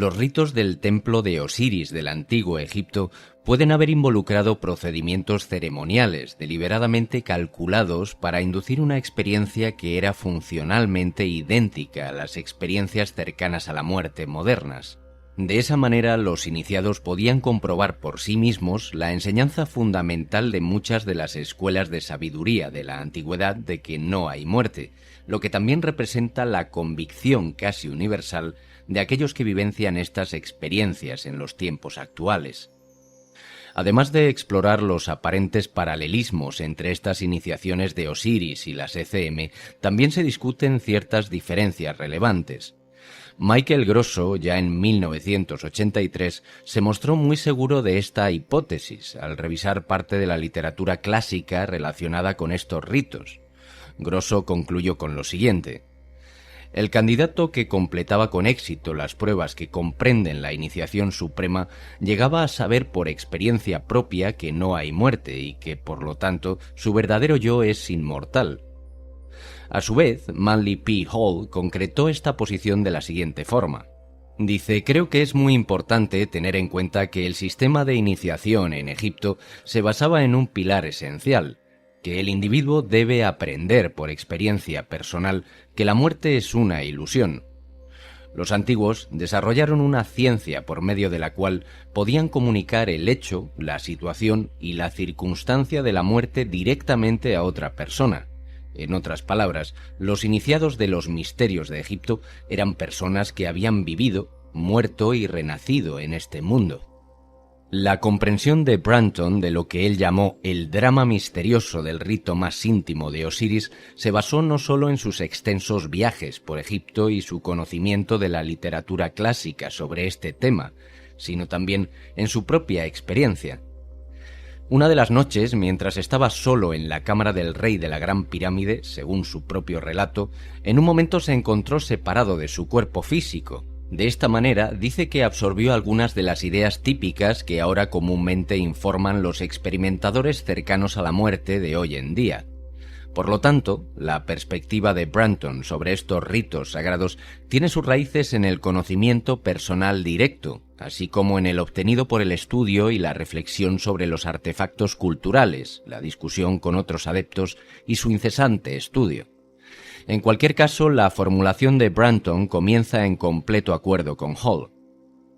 Los ritos del templo de Osiris del antiguo Egipto pueden haber involucrado procedimientos ceremoniales deliberadamente calculados para inducir una experiencia que era funcionalmente idéntica a las experiencias cercanas a la muerte modernas. De esa manera, los iniciados podían comprobar por sí mismos la enseñanza fundamental de muchas de las escuelas de sabiduría de la antigüedad de que no hay muerte, lo que también representa la convicción casi universal de aquellos que vivencian estas experiencias en los tiempos actuales. Además de explorar los aparentes paralelismos entre estas iniciaciones de Osiris y las ECM, también se discuten ciertas diferencias relevantes. Michael Grosso, ya en 1983, se mostró muy seguro de esta hipótesis al revisar parte de la literatura clásica relacionada con estos ritos. Grosso concluyó con lo siguiente: el candidato que completaba con éxito las pruebas que comprenden la iniciación suprema llegaba a saber por experiencia propia que no hay muerte y que, por lo tanto, su verdadero yo es inmortal. A su vez, Manly P. Hall concretó esta posición de la siguiente forma. Dice: creo que es muy importante tener en cuenta que el sistema de iniciación en Egipto se basaba en un pilar esencial, que el individuo debe aprender por experiencia personal que la muerte es una ilusión. Los antiguos desarrollaron una ciencia por medio de la cual podían comunicar el hecho, la situación y la circunstancia de la muerte directamente a otra persona. En otras palabras, los iniciados de los misterios de Egipto eran personas que habían vivido, muerto y renacido en este mundo. La comprensión de Brunton de lo que él llamó el drama misterioso del rito más íntimo de Osiris se basó no solo en sus extensos viajes por Egipto y su conocimiento de la literatura clásica sobre este tema, sino también en su propia experiencia. Una de las noches, mientras estaba solo en la cámara del rey de la Gran Pirámide, según su propio relato, en un momento se encontró separado de su cuerpo físico. De esta manera, dice que absorbió algunas de las ideas típicas que ahora comúnmente informan los experimentadores cercanos a la muerte de hoy en día. Por lo tanto, la perspectiva de Brunton sobre estos ritos sagrados tiene sus raíces en el conocimiento personal directo, así como en el obtenido por el estudio y la reflexión sobre los artefactos culturales, la discusión con otros adeptos y su incesante estudio. En cualquier caso, la formulación de Brunton comienza en completo acuerdo con Hall.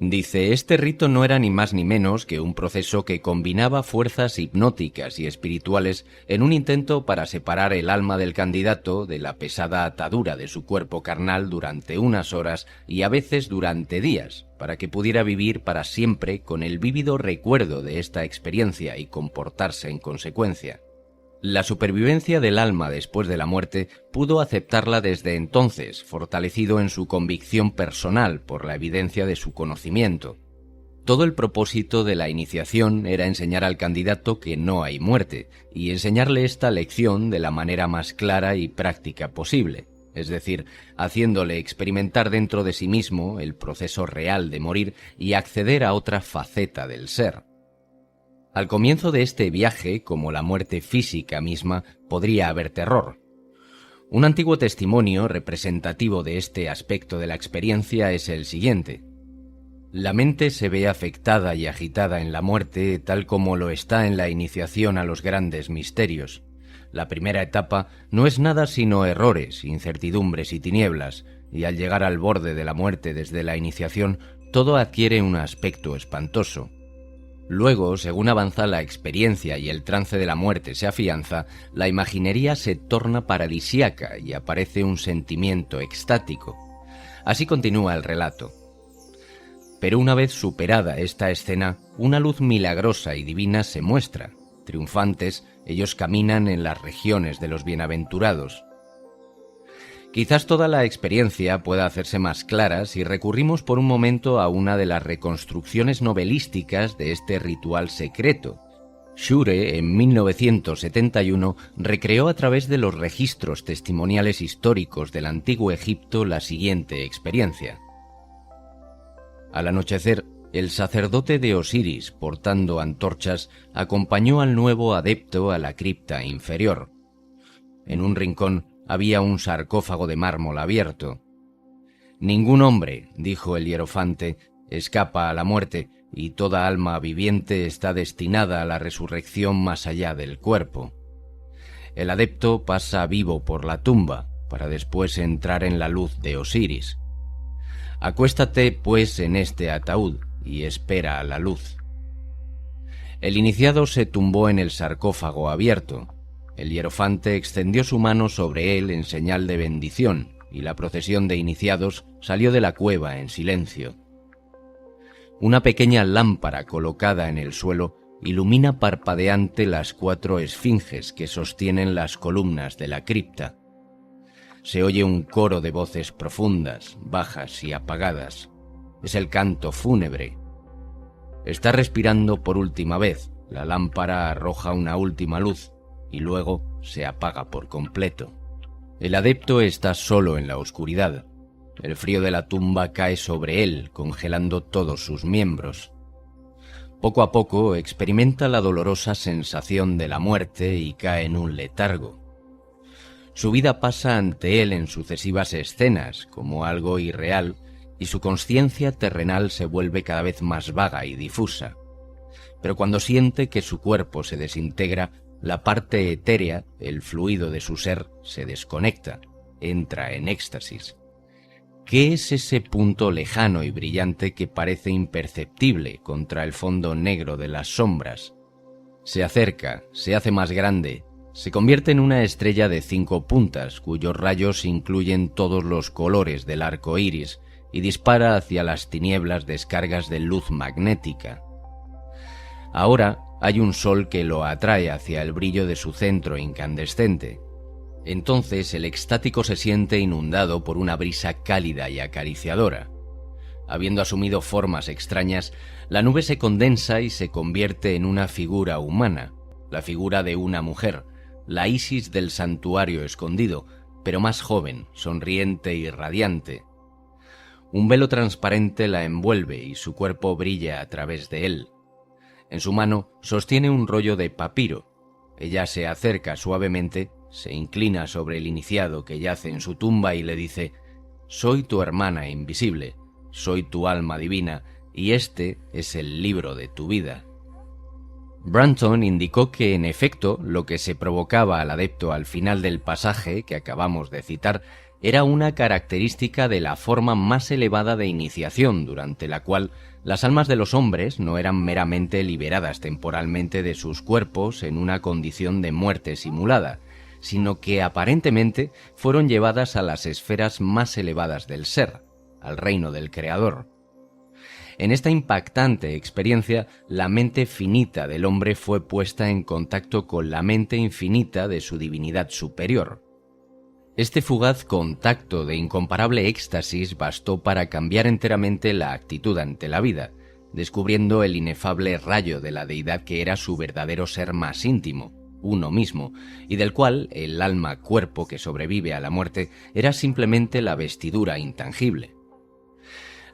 Dice: este rito no era ni más ni menos que un proceso que combinaba fuerzas hipnóticas y espirituales en un intento para separar el alma del candidato de la pesada atadura de su cuerpo carnal durante unas horas y a veces durante días, para que pudiera vivir para siempre con el vívido recuerdo de esta experiencia y comportarse en consecuencia. La supervivencia del alma después de la muerte pudo aceptarla desde entonces, fortalecido en su convicción personal por la evidencia de su conocimiento. Todo el propósito de la iniciación era enseñar al candidato que no hay muerte, y enseñarle esta lección de la manera más clara y práctica posible, es decir, haciéndole experimentar dentro de sí mismo el proceso real de morir y acceder a otra faceta del ser. Al comienzo de este viaje, como la muerte física misma, podría haber terror. Un antiguo testimonio representativo de este aspecto de la experiencia es el siguiente: la mente se ve afectada y agitada en la muerte tal como lo está en la iniciación a los grandes misterios. La primera etapa no es nada sino errores, incertidumbres y tinieblas, y al llegar al borde de la muerte desde la iniciación, todo adquiere un aspecto espantoso. Luego, según avanza la experiencia y el trance de la muerte se afianza, la imaginería se torna paradisíaca y aparece un sentimiento extático. Así continúa el relato. Pero una vez superada esta escena, una luz milagrosa y divina se muestra. Triunfantes, ellos caminan en las regiones de los bienaventurados. Quizás toda la experiencia pueda hacerse más clara si recurrimos por un momento a una de las reconstrucciones novelísticas de este ritual secreto. Shure, en 1971, recreó a través de los registros testimoniales históricos del antiguo Egipto la siguiente experiencia. Al anochecer, el sacerdote de Osiris, portando antorchas, acompañó al nuevo adepto a la cripta inferior. En un rincón había un sarcófago de mármol abierto. «Ningún hombre», dijo el hierofante, escapa a la muerte y toda alma viviente está destinada a la resurrección más allá del cuerpo. El adepto pasa vivo por la tumba para después entrar en la luz de Osiris. Acuéstate, pues, en este ataúd y espera a la luz. El iniciado se tumbó en el sarcófago abierto. El hierofante extendió su mano sobre él en señal de bendición y la procesión de iniciados salió de la cueva en silencio. Una pequeña lámpara colocada en el suelo ilumina parpadeante las 4 esfinges que sostienen las columnas de la cripta. Se oye un coro de voces profundas, bajas y apagadas. Es el canto fúnebre. Está respirando por última vez. La lámpara arroja una última luz y luego se apaga por completo. El adepto está solo en la oscuridad. El frío de la tumba cae sobre él, congelando todos sus miembros. Poco a poco experimenta la dolorosa sensación de la muerte y cae en un letargo. Su vida pasa ante él en sucesivas escenas, como algo irreal, y su consciencia terrenal se vuelve cada vez más vaga y difusa. Pero cuando siente que su cuerpo se desintegra, la parte etérea, el fluido de su ser, se desconecta, entra en éxtasis. ¿Qué es ese punto lejano y brillante que parece imperceptible contra el fondo negro de las sombras? Se acerca, se hace más grande, se convierte en una estrella de 5 puntas cuyos rayos incluyen todos los colores del arco iris y dispara hacia las tinieblas descargas de luz magnética. Ahora hay un sol que lo atrae hacia el brillo de su centro incandescente. Entonces el extático se siente inundado por una brisa cálida y acariciadora. Habiendo asumido formas extrañas, la nube se condensa y se convierte en una figura humana, la figura de una mujer, la Isis del santuario escondido, pero más joven, sonriente y radiante. Un velo transparente la envuelve y su cuerpo brilla a través de él. En su mano sostiene un rollo de papiro. Ella se acerca suavemente, se inclina sobre el iniciado que yace en su tumba y le dice: «Soy tu hermana invisible, soy tu alma divina, y este es el libro de tu vida». Brunton indicó que, en efecto, lo que se provocaba al adepto al final del pasaje que acabamos de citar era una característica de la forma más elevada de iniciación, durante la cual las almas de los hombres no eran meramente liberadas temporalmente de sus cuerpos en una condición de muerte simulada, sino que aparentemente fueron llevadas a las esferas más elevadas del ser, al reino del Creador. En esta impactante experiencia, la mente finita del hombre fue puesta en contacto con la mente infinita de su divinidad superior. Este fugaz contacto de incomparable éxtasis bastó para cambiar enteramente la actitud ante la vida, descubriendo el inefable rayo de la deidad que era su verdadero ser más íntimo, uno mismo, y del cual el alma-cuerpo que sobrevive a la muerte era simplemente la vestidura intangible.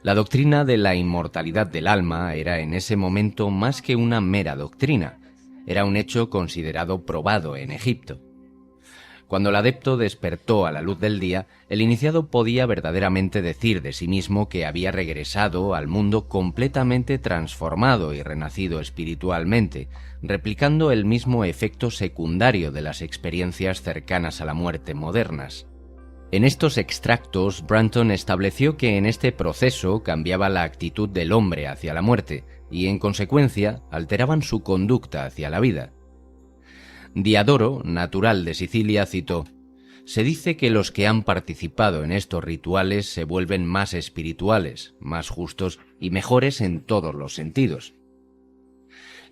La doctrina de la inmortalidad del alma era en ese momento más que una mera doctrina, era un hecho considerado probado en Egipto. Cuando el adepto despertó a la luz del día, el iniciado podía verdaderamente decir de sí mismo que había regresado al mundo completamente transformado y renacido espiritualmente, replicando el mismo efecto secundario de las experiencias cercanas a la muerte modernas. En estos extractos, Brunton estableció que en este proceso cambiaba la actitud del hombre hacia la muerte y, en consecuencia, alteraban su conducta hacia la vida. Diodoro, natural de Sicilia, citó: «Se dice que los que han participado en estos rituales se vuelven más espirituales, más justos y mejores en todos los sentidos».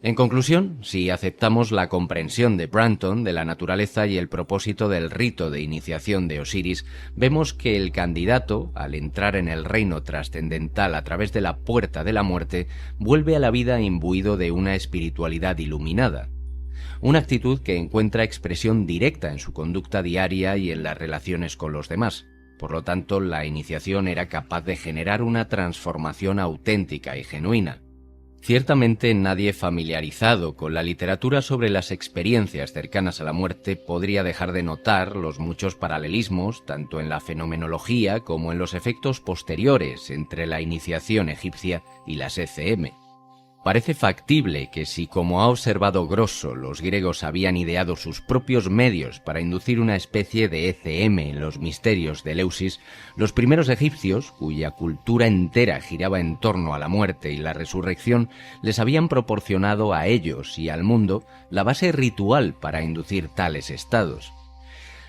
En conclusión, si aceptamos la comprensión de Brunton de la naturaleza y el propósito del rito de iniciación de Osiris, vemos que el candidato, al entrar en el reino trascendental a través de la puerta de la muerte, vuelve a la vida imbuido de una espiritualidad iluminada. Una actitud que encuentra expresión directa en su conducta diaria y en las relaciones con los demás. Por lo tanto, la iniciación era capaz de generar una transformación auténtica y genuina. Ciertamente nadie familiarizado con la literatura sobre las experiencias cercanas a la muerte podría dejar de notar los muchos paralelismos, tanto en la fenomenología como en los efectos posteriores entre la iniciación egipcia y las ECM. Parece factible que si, como ha observado Grosso, los griegos habían ideado sus propios medios para inducir una especie de ECM en los misterios de Eleusis, los primeros egipcios, cuya cultura entera giraba en torno a la muerte y la resurrección, les habían proporcionado a ellos y al mundo la base ritual para inducir tales estados.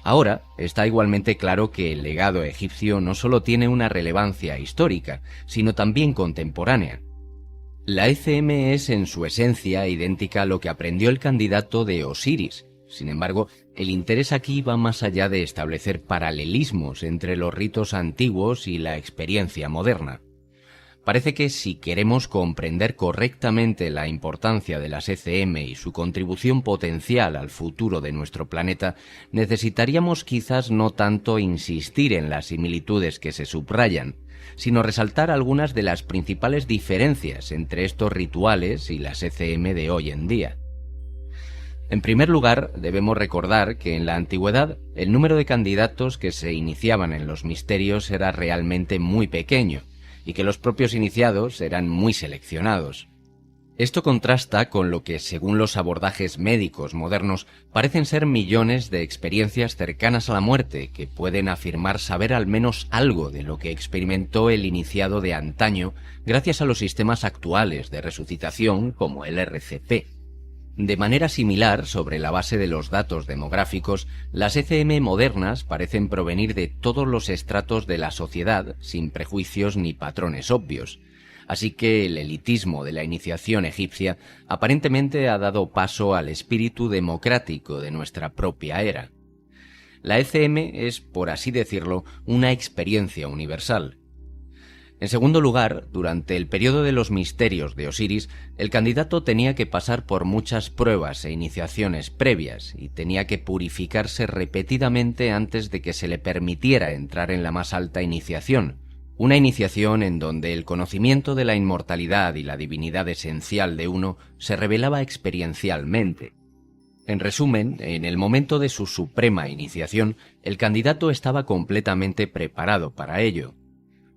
Ahora está igualmente claro que el legado egipcio no solo tiene una relevancia histórica, sino también contemporánea. La ECM es en su esencia idéntica a lo que aprendió el candidato de Osiris. Sin embargo, el interés aquí va más allá de establecer paralelismos entre los ritos antiguos y la experiencia moderna. Parece que si queremos comprender correctamente la importancia de las ECM y su contribución potencial al futuro de nuestro planeta, necesitaríamos quizás no tanto insistir en las similitudes que se subrayan, sino resaltar algunas de las principales diferencias entre estos rituales y las ECM de hoy en día. En primer lugar, debemos recordar que en la antigüedad el número de candidatos que se iniciaban en los misterios era realmente muy pequeño, y que los propios iniciados eran muy seleccionados. Esto contrasta con lo que, según los abordajes médicos modernos, parecen ser millones de experiencias cercanas a la muerte que pueden afirmar saber al menos algo de lo que experimentó el iniciado de antaño gracias a los sistemas actuales de resucitación como el RCP. De manera similar, sobre la base de los datos demográficos, las ECM modernas parecen provenir de todos los estratos de la sociedad sin prejuicios ni patrones obvios. Así que el elitismo de la iniciación egipcia aparentemente ha dado paso al espíritu democrático de nuestra propia era. La ECM es, por así decirlo, una experiencia universal. En segundo lugar, durante el periodo de los misterios de Osiris, el candidato tenía que pasar por muchas pruebas e iniciaciones previas y tenía que purificarse repetidamente antes de que se le permitiera entrar en la más alta iniciación, una iniciación en donde el conocimiento de la inmortalidad y la divinidad esencial de uno se revelaba experiencialmente. En resumen, en el momento de su suprema iniciación, el candidato estaba completamente preparado para ello.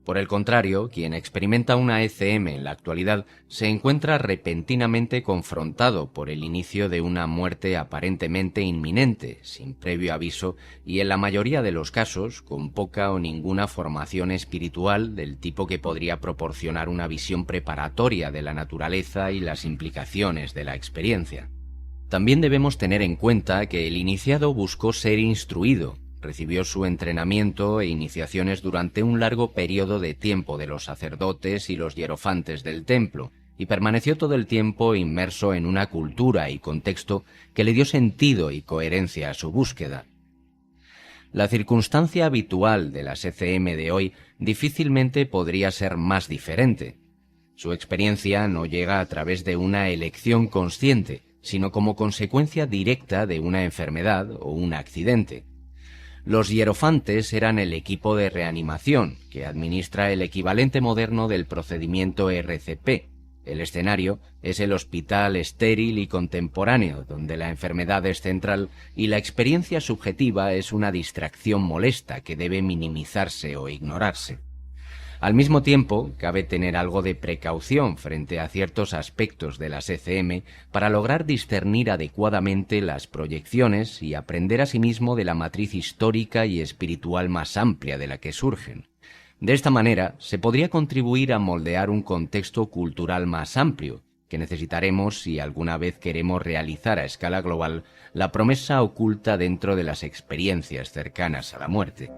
Por el contrario, quien experimenta una ECM en la actualidad se encuentra repentinamente confrontado por el inicio de una muerte aparentemente inminente, sin previo aviso y en la mayoría de los casos con poca o ninguna formación espiritual del tipo que podría proporcionar una visión preparatoria de la naturaleza y las implicaciones de la experiencia. También debemos tener en cuenta que el iniciado buscó ser instruido. Recibió su entrenamiento e iniciaciones durante un largo periodo de tiempo de los sacerdotes y los hierofantes del templo, y permaneció todo el tiempo inmerso en una cultura y contexto que le dio sentido y coherencia a su búsqueda. La circunstancia habitual de las ECM de hoy difícilmente podría ser más diferente. Su experiencia no llega a través de una elección consciente, sino como consecuencia directa de una enfermedad o un accidente. Los hierofantes eran el equipo de reanimación, que administra el equivalente moderno del procedimiento RCP. El escenario es el hospital estéril y contemporáneo, donde la enfermedad es central y la experiencia subjetiva es una distracción molesta que debe minimizarse o ignorarse. Al mismo tiempo, cabe tener algo de precaución frente a ciertos aspectos de las ECM para lograr discernir adecuadamente las proyecciones y aprender asimismo de la matriz histórica y espiritual más amplia de la que surgen. De esta manera, se podría contribuir a moldear un contexto cultural más amplio, que necesitaremos si alguna vez queremos realizar a escala global la promesa oculta dentro de las experiencias cercanas a la muerte.